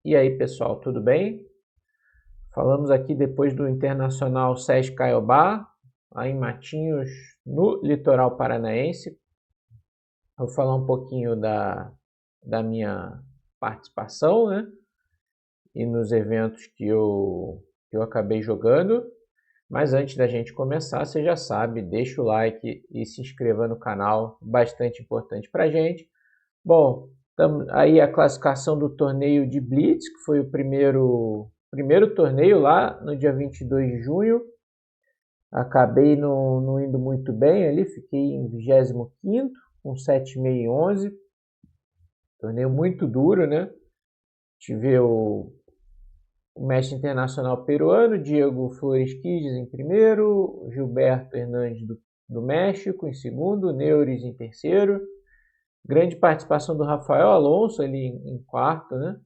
E aí, pessoal, tudo bem? Falamos aqui depois do Internacional SESC Caiobá, lá em Matinhos, no litoral paranaense. Vou falar um pouquinho da minha participação, né? E nos eventos que eu acabei jogando. Mas antes da gente começar, você já sabe, deixa o like e se inscreva no canal, bastante importante para a gente. Bom, aí a classificação do torneio de Blitz, que foi o primeiro torneio lá no dia 22 de junho. Acabei não indo muito bem ali, fiquei em 25º, com 7,5 e 11. Torneio muito duro, né? Tive o mestre internacional peruano, Diego Flores Quiges em primeiro, Gilberto Hernandes do México em segundo, Neures em terceiro. Grande participação do Rafael Alonso ali em quarto, né?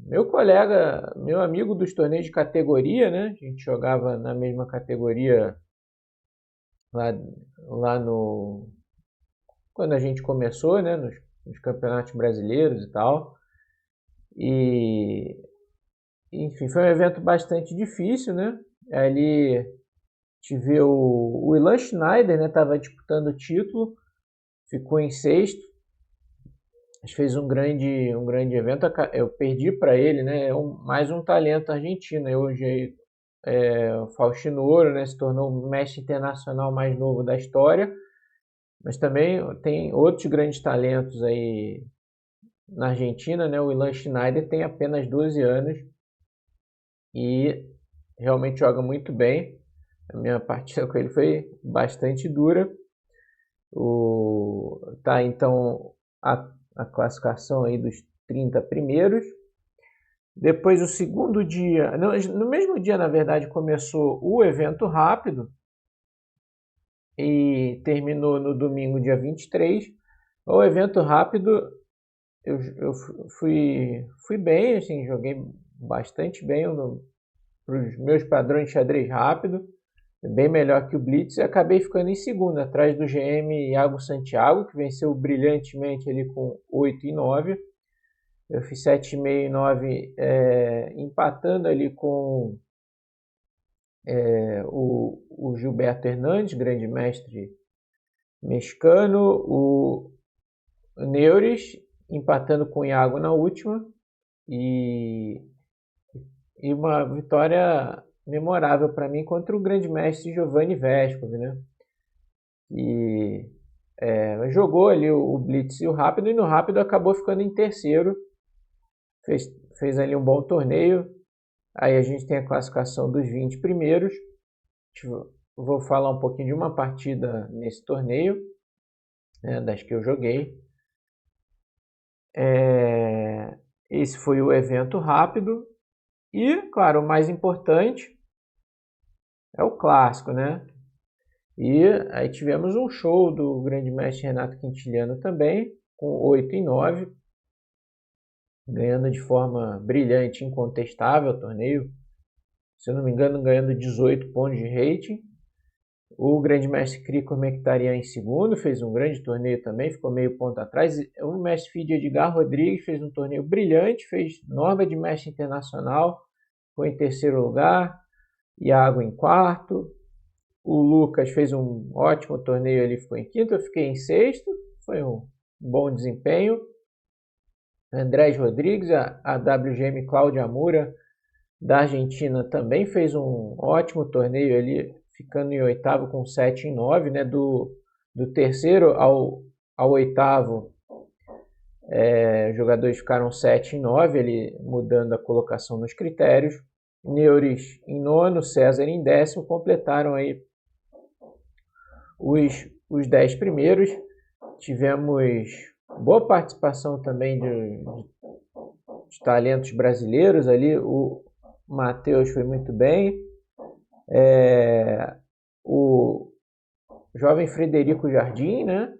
Meu colega, meu amigo dos torneios de categoria, né? A gente jogava na mesma categoria lá no quando a gente começou, né? Nos campeonatos brasileiros e tal. E enfim, foi um evento bastante difícil, né? Ali tive o Ilan Schneider, né? Estava disputando o título, ficou em sexto. Fez um grande evento. Eu perdi para ele, né? Mais um talento argentino. Hoje o Faustino Ouro, né? Se tornou o mestre internacional mais novo da história. Mas também tem outros grandes talentos aí na Argentina, né? O Ilan Schneider tem apenas 12 anos e realmente joga muito bem. A minha partida com ele foi bastante dura. Tá, então a classificação aí dos 30 primeiros. Depois o segundo dia, no mesmo dia na verdade começou o evento rápido e terminou no domingo dia 23. O evento rápido eu fui bem, assim, joguei bastante bem para os meus padrões de xadrez rápido, bem melhor que o Blitz, e acabei ficando em segundo, atrás do GM Iago Santiago, que venceu brilhantemente ali com 8 e 9. Eu fiz 7,5 e 9, empatando ali com o Gilberto Hernandes, grande mestre mexicano, o Neures, empatando com o Iago na última, e uma vitória memorável para mim contra o grande mestre Giovanni Vescovi, né? E jogou ali o Blitz e o Rápido, e no Rápido acabou ficando em terceiro, fez ali um bom torneio. Aí a gente tem a classificação dos 20 primeiros. Vou falar um pouquinho de uma partida nesse torneio, né, das que eu joguei. Esse foi o evento rápido. E, claro, o mais importante é o clássico, né? E aí tivemos um show do grande mestre Renato Quintiliano também, com 8 e 9, ganhando de forma brilhante, incontestável o torneio. Se eu não me engano, ganhando 18 pontos de rating. O grande mestre Krikor Mkhitaryan em segundo, fez um grande torneio também, ficou meio ponto atrás. O mestre FIDE Edgar Rodrigues fez um torneio brilhante, fez norma de mestre internacional, foi em terceiro lugar. Iago em quarto. O Lucas fez um ótimo torneio, ele ficou em quinto, eu fiquei em sexto, foi um bom desempenho. Andrés Rodrigues, a WGM Cláudia Amura, da Argentina, também fez um ótimo torneio ali, ficando em oitavo com 7 em 9, né? Do terceiro ao oitavo, os jogadores ficaram 7 em 9, ele mudando a colocação nos critérios. Neures em nono, César em décimo, completaram aí os 10 primeiros. Tivemos boa participação também de talentos brasileiros ali. O Matheus foi muito bem. O jovem Frederico Jardim, né?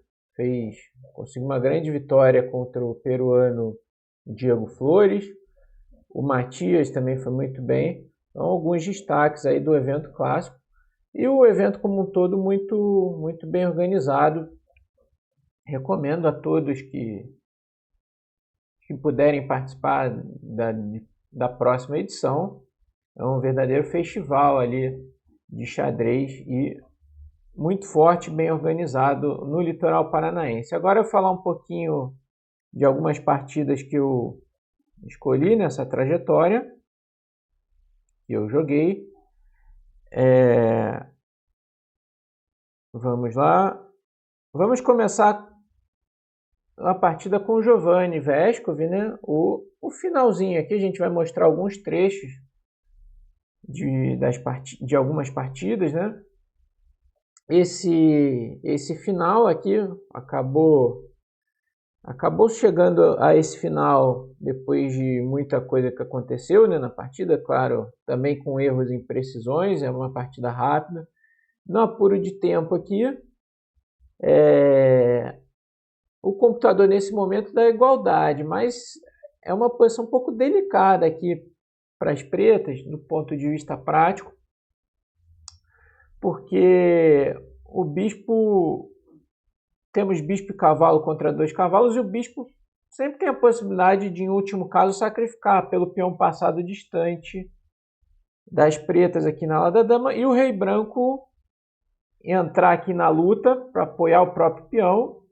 Conseguiu uma grande vitória contra o peruano Diego Flores. O Matias também foi muito bem. Então, alguns destaques aí do evento clássico. E o evento como um todo muito, muito bem organizado. Recomendo a todos que que puderem participar da próxima edição. É um verdadeiro festival ali de xadrez e muito forte, bem organizado no litoral paranaense. Agora eu vou falar um pouquinho de algumas partidas que eu escolhi nessa trajetória, que eu joguei. Vamos lá. Vamos começar a partida com o Giovanni Vescovi, né? O finalzinho aqui a gente vai mostrar alguns trechos de algumas partidas, né? Esse final aqui acabou chegando a esse final depois de muita coisa que aconteceu, né, na partida, claro, também com erros e imprecisões, é uma partida rápida. No apuro de tempo aqui, o computador nesse momento dá igualdade, mas é uma posição um pouco delicada aqui para as pretas, do ponto de vista prático, porque o bispo, temos bispo e cavalo contra 2 cavalos, e o bispo sempre tem a possibilidade de, em último caso, sacrificar pelo peão passado distante das pretas aqui na ala da dama, e o rei branco entrar aqui na luta para apoiar o próprio peão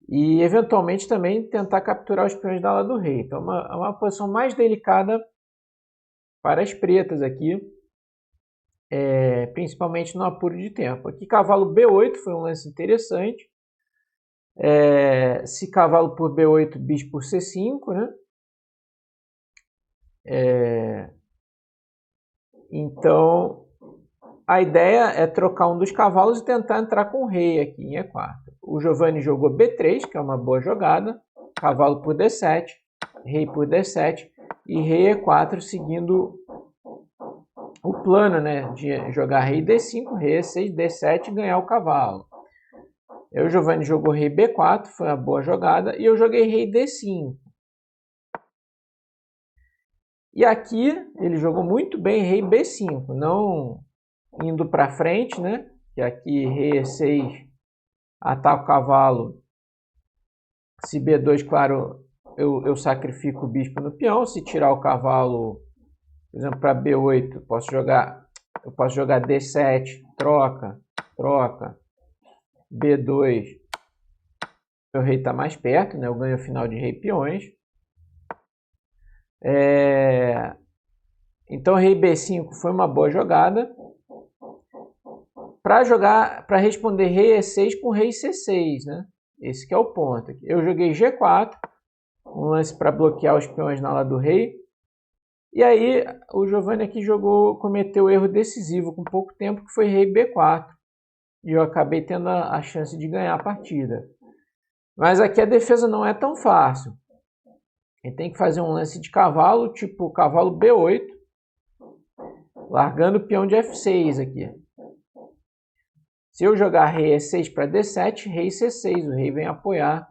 e eventualmente também tentar capturar os peões da ala do rei. Então é uma posição mais delicada para as pretas aqui, principalmente no apuro de tempo. Aqui cavalo B8 foi um lance interessante. Se cavalo por B8, bispo por C5, né? Então a ideia é trocar um dos cavalos e tentar entrar com o rei aqui em E4. O Giovanni jogou B3, que é uma boa jogada, cavalo por D7, rei por D7 e rei E4, seguindo o plano, né, de jogar rei D5, rei E6, D7 e ganhar o cavalo. O Giovanni jogou rei B4, foi uma boa jogada, e eu joguei rei D5. E aqui ele jogou muito bem rei B5, não indo para frente, né? Que aqui rei E6 ataca o cavalo. Se B2, claro, eu sacrifico o bispo no peão. Se tirar o cavalo, por exemplo, para B8, eu posso jogar D7, troca, B2, meu rei está mais perto, né? Eu ganho o final de rei peões. Então rei B5 foi uma boa jogada. Para responder rei E6 com rei C6, né? Esse que é o ponto aqui. Eu joguei G4, um lance para bloquear os peões na ala do rei. E aí o Giovanni aqui cometeu o erro decisivo com pouco tempo, que foi rei B4. E eu acabei tendo a chance de ganhar a partida. Mas aqui a defesa não é tão fácil. Ele tem que fazer um lance de cavalo, tipo cavalo B8, largando o peão de F6 aqui. Se eu jogar rei E6 para D7, rei C6, o rei vem apoiar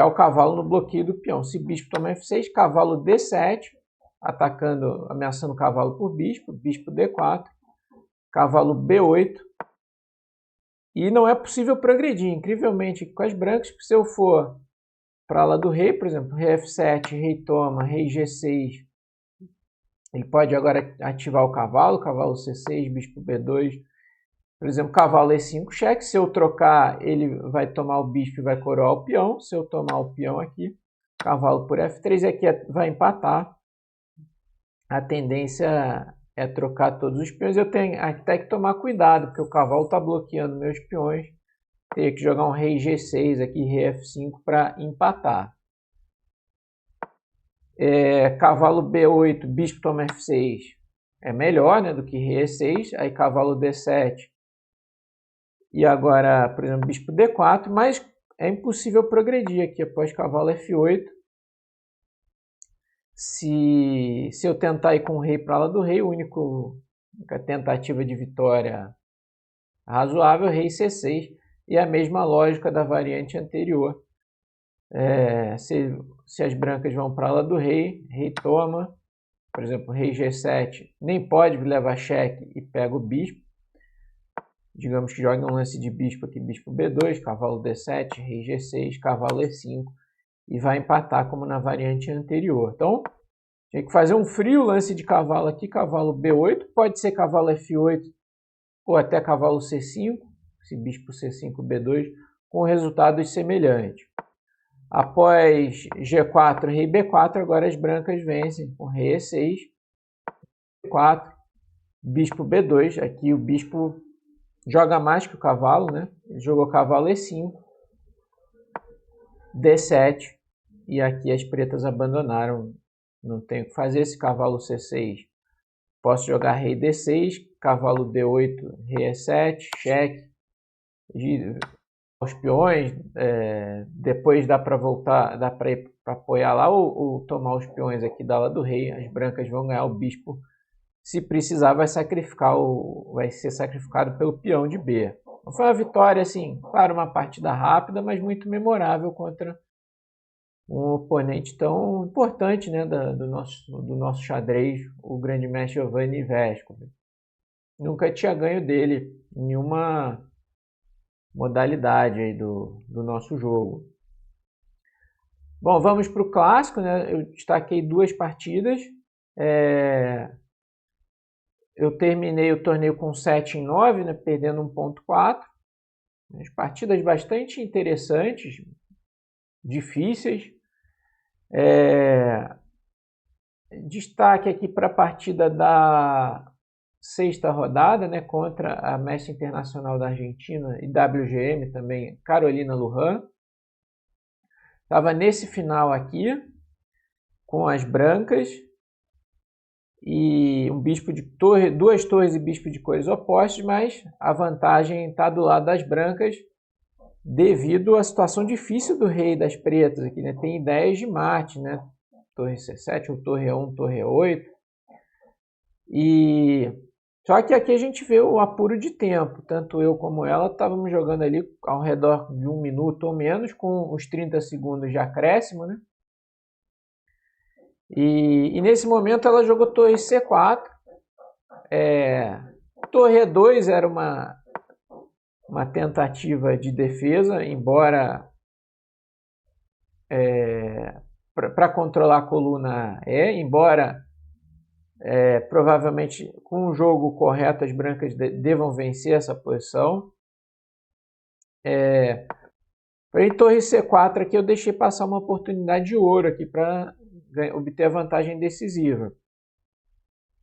o cavalo no bloqueio do peão. Se bispo toma F6, cavalo D7, ameaçando o cavalo por bispo D4, cavalo B8. E não é possível progredir, incrivelmente, com as brancas, porque se eu for para lá do rei, por exemplo, rei F7, rei toma, rei G6, ele pode agora ativar o cavalo C6, bispo B2, por exemplo, cavalo E5, cheque. Se eu trocar, ele vai tomar o bispo e vai coroar o peão. Se eu tomar o peão aqui, cavalo por F3, aqui vai empatar. A tendência é trocar todos os peões. Eu tenho até que tomar cuidado, porque o cavalo está bloqueando meus peões. Teria que jogar um rei G6 aqui, rei F5 para empatar. Cavalo B8, bispo toma F6 é melhor, né, do que rei E6. Aí cavalo D7. E agora, por exemplo, bispo D4, mas é impossível progredir aqui após cavalo F8. Se eu tentar ir com o rei para lá do rei, a única tentativa de vitória razoável, rei C6, e a mesma lógica da variante anterior. Se as brancas vão para lá do rei, rei toma, por exemplo, rei G7, nem pode levar cheque e pega o bispo. Digamos que jogue um lance de bispo aqui, bispo B2, cavalo D7, rei G6, cavalo E5. e vai empatar como na variante anterior. Então, tem que fazer um frio lance de cavalo aqui, cavalo B8, pode ser cavalo F8 ou até cavalo C5, esse bispo C5, B2, com resultados semelhantes. Após G4, rei B4, agora as brancas vencem com rei E6, B4, bispo B2, aqui o bispo joga mais que o cavalo, né? Ele jogou cavalo E5, D7, e aqui as pretas abandonaram, não tem o que fazer, esse cavalo C6. Posso jogar rei D6, cavalo D8, rei E7, cheque, os peões, depois dá para voltar, dá para apoiar lá ou tomar os peões aqui da ala do rei, as brancas vão ganhar o bispo, se precisar vai ser sacrificado pelo peão de B. Então, foi uma vitória, assim, claro, uma partida rápida, mas muito memorável contra um oponente tão importante, né, do nosso xadrez, o grande mestre Giovanni Vescovi. Nunca tinha ganho dele em nenhuma modalidade aí do nosso jogo. Bom, vamos para o clássico, né? Eu destaquei 2 partidas. Eu terminei o torneio com 7-9, né? Perdendo 1.4. As partidas bastante interessantes, difíceis. Destaque aqui para a partida da 6ª rodada, né, contra a mestre internacional da Argentina e WGM também, Carolina Luján. Estava nesse final aqui, com as brancas e um bispo de torre, 2 torres e bispo de cores opostas, mas a vantagem está do lado das brancas devido à situação difícil do rei das pretas aqui, né? Tem ideias de mate, né? Torre C7 ou torre E1, torre E8. Só que aqui a gente vê o apuro de tempo. Tanto eu como ela estávamos jogando ali ao redor de 1 minuto ou menos, com os 30 segundos de acréscimo, né? E nesse momento ela jogou torre C4. Torre E2 era uma tentativa de defesa, embora para controlar a coluna embora provavelmente com o jogo correto as brancas devam vencer essa posição. Em torre C4 aqui eu deixei passar uma oportunidade de ouro aqui para obter a vantagem decisiva.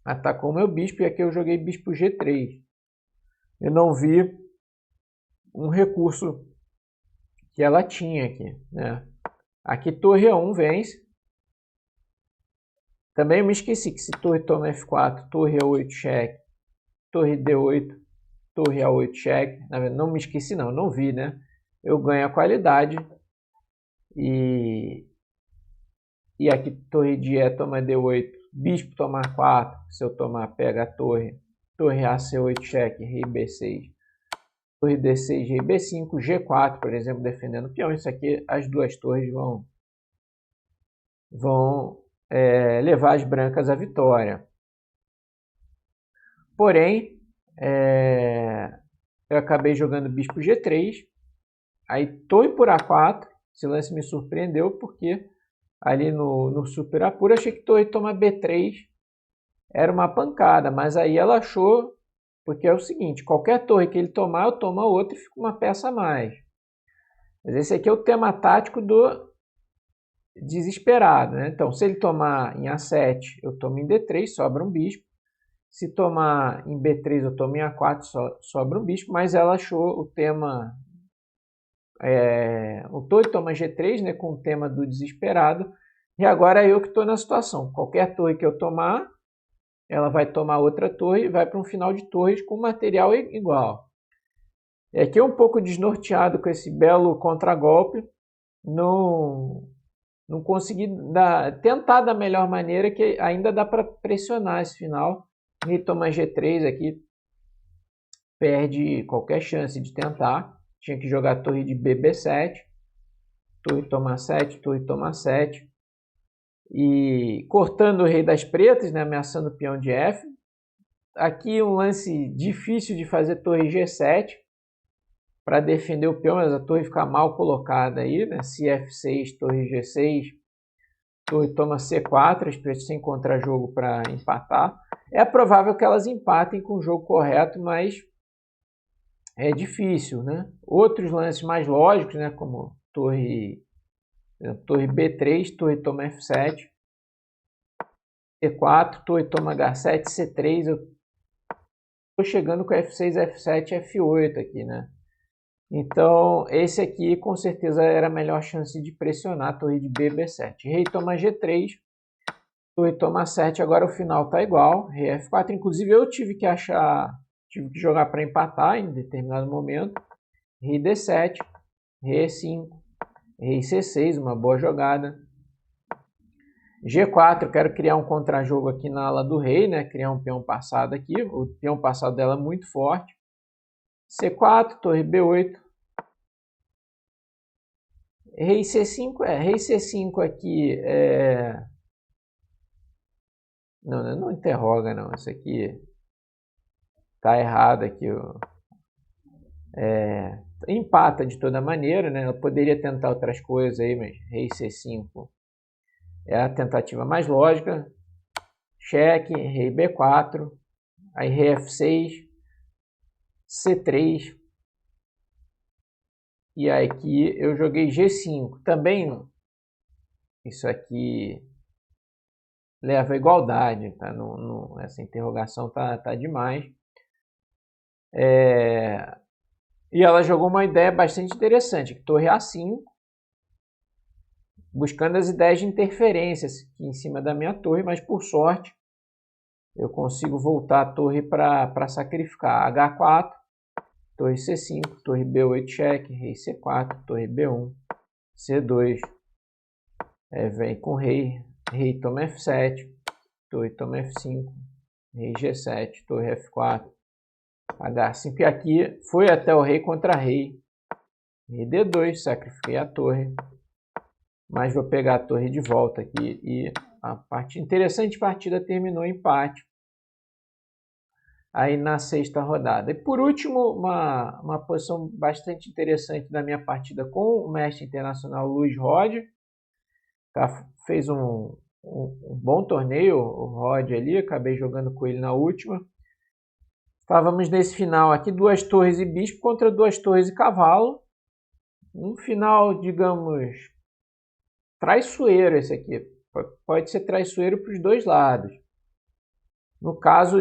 Atacou o meu bispo e aqui eu joguei bispo G3. Eu não vi um recurso que ela tinha aqui, né? Aqui torre A1 vence. Também eu me esqueci que se torre toma F4, torre A8 cheque, torre D8, torre A8 cheque. Não me esqueci não vi, né? Eu ganho a qualidade. E aqui torre de E toma D8, bispo toma A4, se eu tomar pega a torre A C8 cheque, rei B6, torre D6, rei B5, G4, por exemplo, defendendo o peão. Isso aqui, as 2 torres vão levar as brancas à vitória. Porém, eu acabei jogando bispo G3, aí torre por A4, esse lance me surpreendeu porque ali no super apuro achei que torre toma B3 era uma pancada, mas aí ela achou, porque é o seguinte, qualquer torre que ele tomar, eu tomo a outra e fica uma peça a mais. Mas esse aqui é o tema tático do desesperado, né? Então, se ele tomar em A7, eu tomo em D3, sobra um bispo. Se tomar em B3, eu tomo em A4, sobra um bispo. Mas ela achou o tema... o torre toma G3, né, com o tema do desesperado. E agora eu que estou na situação. Qualquer torre que eu tomar, ela vai tomar outra torre e vai para um final de torres com material igual. E aqui um pouco desnorteado com esse belo contragolpe. Não consegui tentar da melhor maneira, que ainda dá para pressionar esse final. Rei toma G3 aqui, perde qualquer chance de tentar. Tinha que jogar torre de B7, torre toma 7, torre toma 7. E cortando o rei das pretas, né, ameaçando o peão de F. Aqui um lance difícil de fazer torre G7, para defender o peão, mas a torre fica mal colocada aí, né? Se F6, torre G6, torre toma C4, as pretas sem contra-jogo para empatar. É provável que elas empatem com o jogo correto, mas é difícil, né? Outros lances mais lógicos, né? Como torre B3, torre toma F7, C4, torre toma H7, C3. Eu estou chegando com F6, F7, F8 aqui, né? Então, esse aqui com certeza era a melhor chance de pressionar a torre de B, B7. Rei toma G3, torre toma 7, agora o final está igual. Rei F4, inclusive eu tive que jogar para empatar em determinado momento. Rei D7, Rei E5, Rei C6, uma boa jogada. G4, quero criar um contra-jogo aqui na ala do rei, né? Criar um peão passado aqui. O peão passado dela é muito forte. C4, torre B8. Rei C5, rei C5 aqui Não interroga não, isso aqui tá errado aqui. Empata de toda maneira, né? Eu poderia tentar outras coisas aí, mas rei C5 é a tentativa mais lógica. Cheque, rei B4, aí rei F6, C3, e aí aqui eu joguei G5. Também isso aqui leva a igualdade, tá? Essa interrogação tá demais. E ela jogou uma ideia bastante interessante, que torre A5, buscando as ideias de interferências aqui em cima da minha torre, mas por sorte eu consigo voltar a torre para sacrificar. H4, torre C5, torre B8 cheque, rei C4, torre B1, C2, vem com rei toma F7, torre toma F5, rei G7, torre F4, H5, e aqui foi até o rei contra rei, rei D2, sacrifiquei a torre, mas vou pegar a torre de volta aqui, e a interessante partida terminou em empate, aí na sexta rodada. E por último, uma posição bastante interessante da minha partida com o mestre internacional Luiz Rod, tá? Fez um bom torneio, o Rod ali, acabei jogando com ele na última. Estávamos nesse final aqui, 2 torres e bispo contra 2 torres e cavalo. Um final, digamos, traiçoeiro esse aqui. Pode ser traiçoeiro para os dois lados. No caso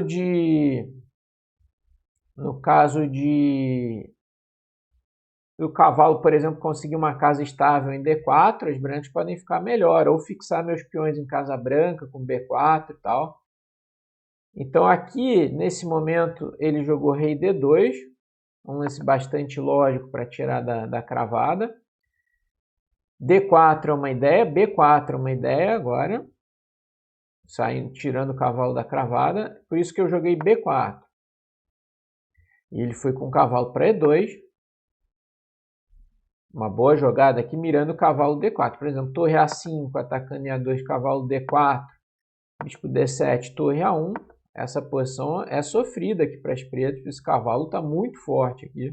o cavalo, por exemplo, conseguir uma casa estável em D4, os brancos podem ficar melhor, ou fixar meus peões em casa branca com B4 e tal. Então aqui, nesse momento, ele jogou rei D2, um lance bastante lógico para tirar da cravada. D4 é uma ideia, B4 é uma ideia agora, saindo, tirando o cavalo da cravada, por isso que eu joguei B4. E ele foi com o cavalo para E2, uma boa jogada aqui, mirando o cavalo D4. Por exemplo, torre A5, atacando em A2, cavalo D4, bispo D7, torre A1. Essa posição é sofrida aqui para as pretas, esse cavalo está muito forte aqui.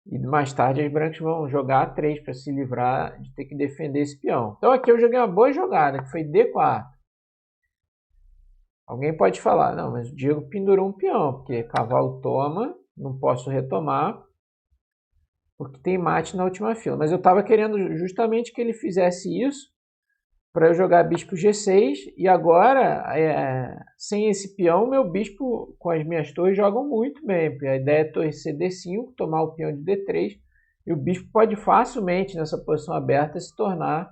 E mais tarde as brancas vão jogar A3 para se livrar de ter que defender esse peão. Então aqui eu joguei uma boa jogada, que foi D4. Alguém pode falar, não, mas o Diego pendurou um peão, porque cavalo toma, não posso retomar, porque tem mate na última fila. Mas eu estava querendo justamente que ele fizesse isso, para eu jogar bispo G6, e agora, sem esse peão, meu bispo com as minhas torres jogam muito bem, porque a ideia é torre CD5, tomar o peão de D3, e o bispo pode facilmente, nessa posição aberta, se tornar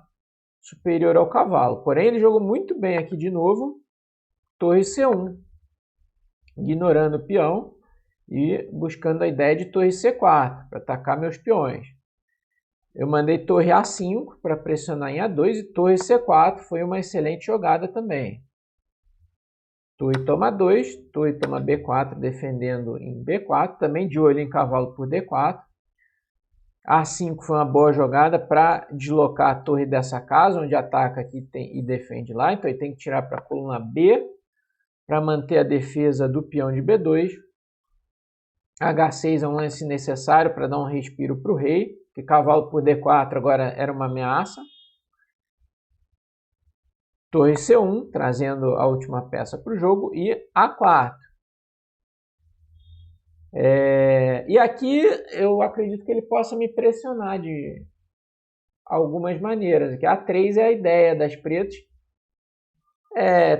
superior ao cavalo. Porém, ele jogou muito bem aqui de novo, torre C1, ignorando o peão e buscando a ideia de torre C4, para atacar meus peões. Eu mandei torre A5 para pressionar em A2 e torre C4 foi uma excelente jogada também. Torre toma 2, torre toma B4 defendendo em B4, também de olho em cavalo por D4. A5 foi uma boa jogada para deslocar a torre dessa casa, onde ataca aqui e defende lá. Então ele tem que tirar para a coluna B para manter a defesa do peão de B2. H6 é um lance necessário para dar um respiro para o rei, que cavalo por D4 agora era uma ameaça. Torre C1, trazendo a última peça para o jogo, e A4. E aqui eu acredito que ele possa me pressionar de algumas maneiras. Aqui, A3 é a ideia das pretas,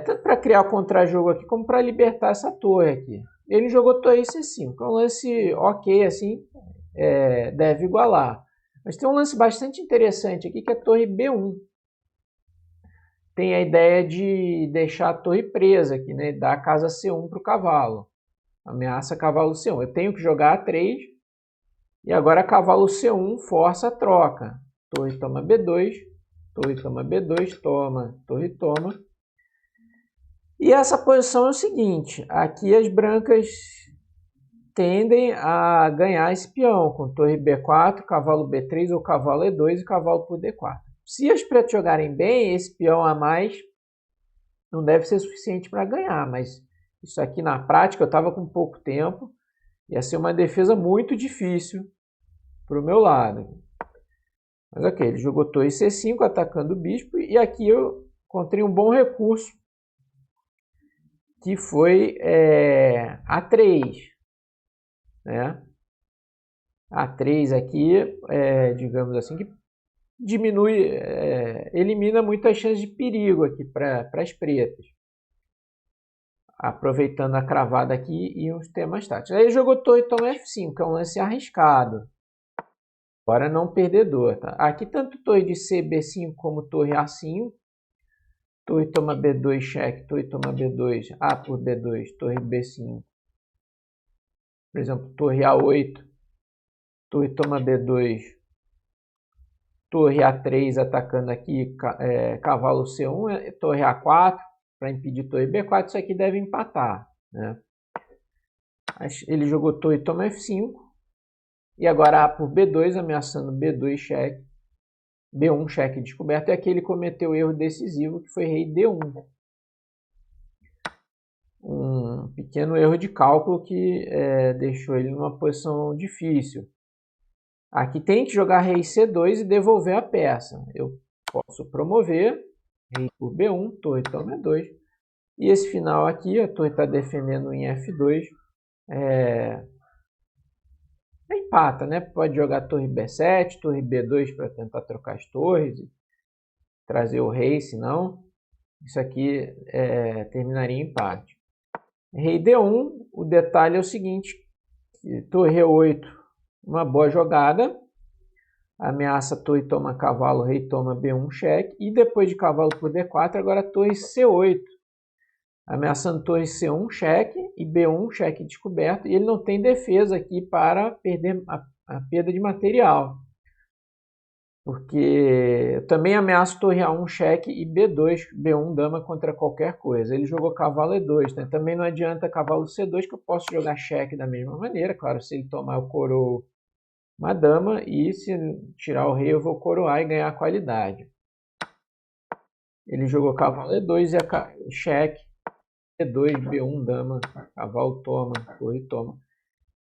tanto para criar o contra-jogo aqui, como para libertar essa torre aqui. Ele jogou torre C5, é um lance ok, assim, deve igualar. Mas tem um lance bastante interessante aqui, que é a torre B1. Tem a ideia de deixar a torre presa aqui, né? Dar a casa C1 para o cavalo. Ameaça cavalo C1. Eu tenho que jogar A3. E agora cavalo C1 força a troca. Torre toma B2. Torre toma B2. Toma. Torre toma. E essa posição é o seguinte. Aqui as brancas tendem a ganhar esse peão. Com torre B4, cavalo B3 ou cavalo E2 e cavalo por D4. Se as pretas jogarem bem, esse peão a mais não deve ser suficiente para ganhar. Mas isso aqui na prática eu estava com pouco tempo. Ia ser uma defesa muito difícil para o meu lado. Mas ok, ele jogou torre C5 atacando o bispo. E aqui eu encontrei um bom recurso, que foi A3. Né? A3 aqui, digamos assim, que diminui, elimina muitas chances de perigo aqui para as pretas. Aproveitando a cravada aqui e uns temas táticos. Aí ele jogou torre toma F5, que é um lance arriscado. Para não perdedor. Tá? Aqui tanto torre de C, B5 como torre A5. Torre toma B2, cheque. Torre toma B2, A por B2, torre B5. Por exemplo, torre A8. Torre toma B2. Torre A3 atacando aqui, cavalo C1, torre A4 para impedir torre B4, isso aqui deve empatar. Né? Ele jogou torre toma F5 e agora A por B2 ameaçando B2 cheque, B1 cheque descoberto, e aqui ele cometeu o erro decisivo que foi rei D1. Um pequeno erro de cálculo que deixou ele numa posição difícil. Aqui tem que jogar rei C2 e devolver a peça. Eu posso promover, rei por B1, torre toma E2. E esse final aqui, a torre está defendendo em F2. Empata, né? Pode jogar torre B7, torre B2 para tentar trocar as torres. Trazer o rei, senão isso aqui terminaria em empate. Rei D1, o detalhe é o seguinte. Torre E8. Uma boa jogada, ameaça torre toma cavalo, rei toma B1 cheque, e depois de cavalo por D4, agora torre C8, ameaçando torre C1 cheque e B1 cheque descoberto, e ele não tem defesa aqui para perder a perda de material, porque eu também ameaço torre A1 cheque e B2, B1 dama contra qualquer coisa. Ele jogou cavalo E2, né? Também não adianta cavalo C2, que eu posso jogar cheque da mesma maneira, claro, se ele tomar o coroa uma dama, e se tirar o rei eu vou coroar e ganhar qualidade. Ele jogou cavalo E2 e cheque, E2, B1, dama, cavalo toma, torre toma.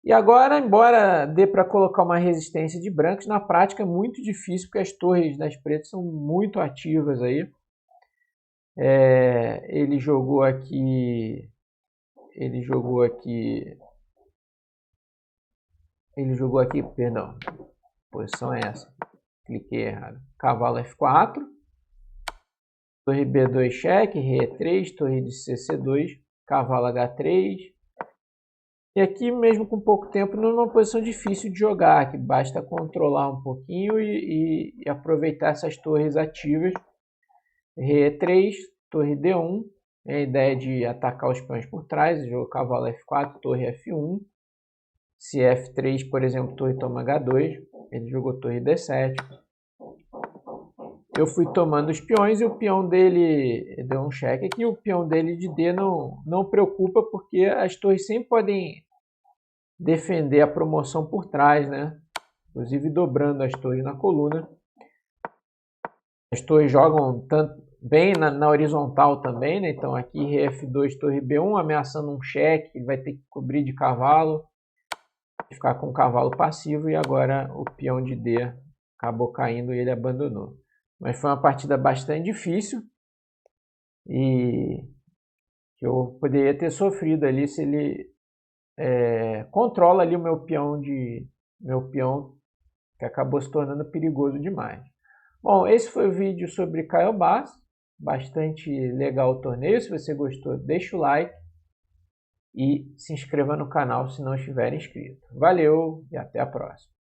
E agora, embora dê para colocar uma resistência de brancos, na prática é muito difícil, porque as torres das pretas são muito ativas aí. Ele jogou aqui, perdão, posição é essa, cliquei errado, cavalo F4, torre B2 cheque, rei E3, torre de CC2, cavalo H3, e aqui mesmo com pouco tempo não é uma posição difícil de jogar, que basta controlar um pouquinho e aproveitar essas torres ativas, rei E3, torre D1, a ideia de atacar os peões por trás, jogo cavalo F4, torre F1, se F3, por exemplo, torre toma H2, ele jogou torre D7. Eu fui tomando os peões e o peão dele deu um cheque aqui. O peão dele de D não preocupa, porque as torres sempre podem defender a promoção por trás, né? Inclusive dobrando as torres na coluna. As torres jogam tanto bem na horizontal também, né? Então aqui rei F2, torre B1, ameaçando um cheque, ele vai ter que cobrir de cavalo. ficar com o cavalo passivo e agora o peão de D acabou caindo e ele abandonou. Mas foi uma partida bastante difícil e que eu poderia ter sofrido ali se ele controla ali o meu peão que acabou se tornando perigoso demais. Bom, esse foi o vídeo sobre Caio Bass, bastante legal o torneio. Se você gostou, deixa o like e se inscreva no canal se não estiver inscrito. Valeu e até a próxima.